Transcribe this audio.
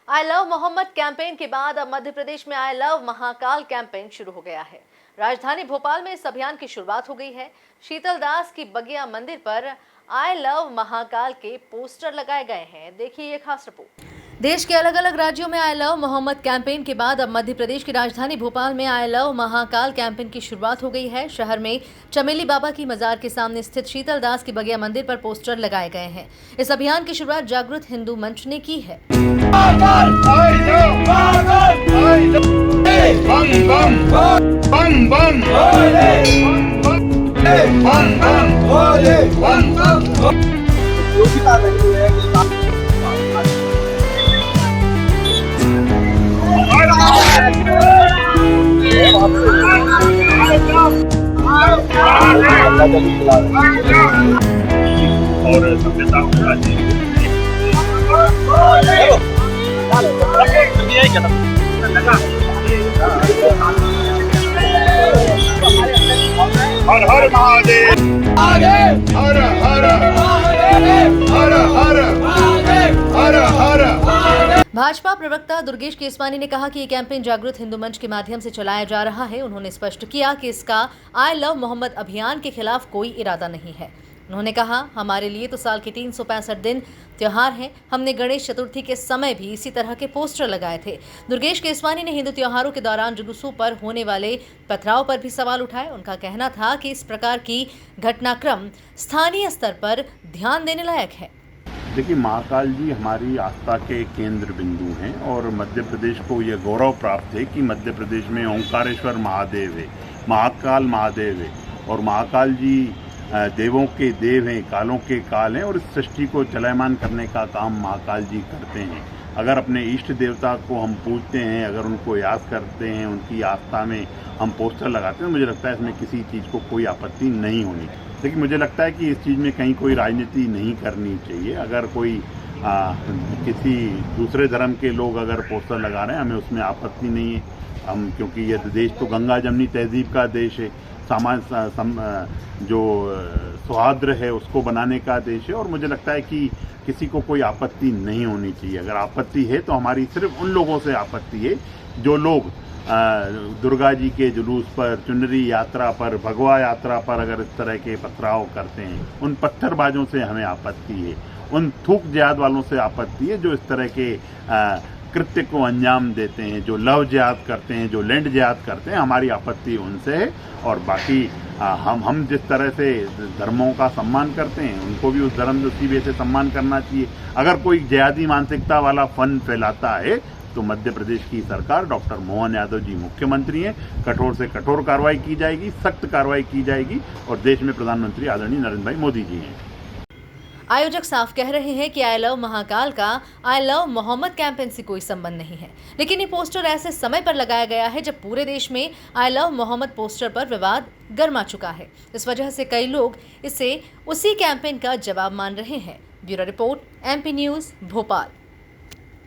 I love Mohammad campaign के बाद अब मध्य प्रदेश में आई लव महाकाल कैंपेन शुरू हो गया है। राजधानी भोपाल में इस अभियान की शुरुआत हो गई है। शीतल दास की बगिया मंदिर पर आई लव महाकाल के पोस्टर लगाए गए हैं। देखिए ये खास रिपोर्ट। देश के अलग अलग राज्यों में आई लव मोहम्मद कैंपेन के बाद अब मध्य प्रदेश की राजधानी भोपाल में आई लव महाकाल कैंपेन की शुरुआत हो गई है। शहर में चमेली बाबा की मजार के सामने स्थित शीतल दास की बगिया मंदिर पर पोस्टर लगाए गए हैं। इस अभियान की शुरुआत जागृत हिंदू मंच ने की है। और सभ्यता हर हर महादेव, हर हर हर हर हर हर। भाजपा प्रवक्ता दुर्गेश केसवानी ने कहा कि ये कैंपेन जागृत हिंदू मंच के माध्यम से चलाया जा रहा है। उन्होंने स्पष्ट किया कि इसका आई लव मोहम्मद अभियान के खिलाफ कोई इरादा नहीं है। उन्होंने कहा, हमारे लिए तो साल के 365 दिन त्योहार हैं। हमने गणेश चतुर्थी के समय भी इसी तरह के पोस्टर लगाए थे। दुर्गेश केसवानी ने हिंदू त्योहारों के दौरान जुलूसों पर होने वाले पथराव पर भी सवाल उठाए। उनका कहना था कि इस प्रकार की घटनाक्रम स्थानीय स्तर पर ध्यान देने लायक है। देखिए, महाकाल जी हमारी आस्था के केंद्र बिंदु हैं और मध्य प्रदेश को यह गौरव प्राप्त है कि मध्य प्रदेश में ओंकारेश्वर महादेव है, महाकाल महादेव है और महाकाल जी देवों के देव हैं, कालों के काल हैं और इस सृष्टि को चलायमान करने का काम महाकाल जी करते हैं। अगर अपने इष्ट देवता को हम पूजते हैं, अगर उनको याद करते हैं, उनकी आस्था में हम पोस्टर लगाते हैं, मुझे लगता है इसमें किसी चीज़ को कोई आपत्ति नहीं होनी। लेकिन मुझे लगता है कि इस चीज़ में कहीं कोई राजनीति नहीं करनी चाहिए। अगर कोई किसी दूसरे धर्म के लोग अगर पोस्टर लगा रहे हैं, हमें उसमें आपत्ति नहीं है। हम क्योंकि यह देश तो गंगा जमनी तहजीब का देश है, जो सौहार्द है उसको बनाने का देश है और मुझे लगता है कि किसी को कोई आपत्ति नहीं होनी चाहिए। अगर आपत्ति है तो हमारी सिर्फ उन लोगों से आपत्ति है जो लोग दुर्गा जी के जुलूस पर, चुनरी यात्रा पर, भगवा यात्रा पर अगर इस तरह के पथराव करते हैं, उन पत्थरबाजों से हमें आपत्ति है। उन थूक जिहाद वालों से आपत्ति है जो इस तरह के कृत्य को अंजाम देते हैं, जो लव जिहाद करते हैं, जो लैंड जिहाद करते हैं। हमारी आपत्ति उनसे है और बाकी हम जिस तरह से धर्मों का सम्मान करते हैं, उनको भी उस धर्म उसी वे से सम्मान करना चाहिए। अगर कोई जिहादी मानसिकता वाला फन फैलाता है तो मध्य प्रदेश की सरकार, डॉक्टर मोहन यादव जी मुख्यमंत्री हैं, कठोर से कठोर कार्रवाई की जाएगी, सख्त कार्रवाई की जाएगी और देश में प्रधानमंत्री आदरणीय नरेंद्र भाई मोदी जी हैं। आयोजक साफ कह रहे हैं कि आई लव महाकाल का आई लव मोहम्मद कैंपेन से कोई संबंध नहीं है, लेकिन ये पोस्टर ऐसे समय पर लगाया गया है जब पूरे देश में आई लव मोहम्मद पोस्टर पर विवाद गर्मा चुका है। इस वजह से कई लोग इसे उसी कैंपेन का जवाब मान रहे हैं। Bureau report, MP news, Bhopal.